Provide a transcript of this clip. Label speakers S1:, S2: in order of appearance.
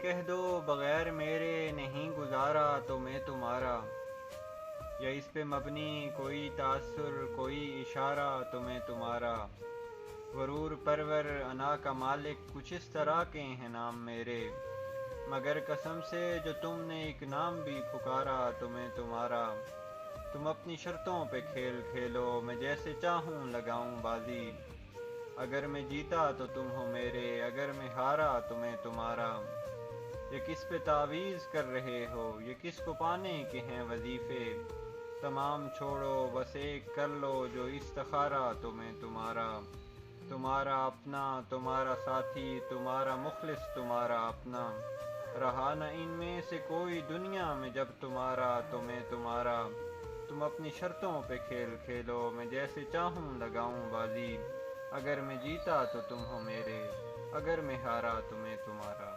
S1: کہہ دو بغیر میرے نہیں گزارا تو میں تمہارا، یا اس پہ مبنی کوئی تاثر کوئی اشارہ تو میں تمہارا، غرور پرور انا کا مالک کچھ اس طرح کے ہیں نام میرے، مگر قسم سے جو تم نے ایک نام بھی پکارا تو میں تمہارا، تم اپنی شرطوں پہ کھیل کھیلو میں جیسے چاہوں لگاؤں بازی، اگر میں جیتا تو تم ہو میرے، اگر میں ہارا تو میں تمہارا، یہ کس پہ تعویذ کر رہے ہو، یہ کس کو پانے کے ہیں وظیفے، تمام چھوڑو بس ایک کر لو جو استخارہ تو میں تمہارا، تمہارا اپنا تمہارا ساتھی تمہارا مخلص تمہارا اپنا، رہا نہ ان میں سے کوئی دنیا میں جب تمہارا تو میں تمہارا، تم اپنی شرطوں پہ کھیل کھیلو میں جیسے چاہوں لگاؤں بازی، اگر میں جیتا تو تم ہو میرے، اگر میں ہارا تو میں تمہارا۔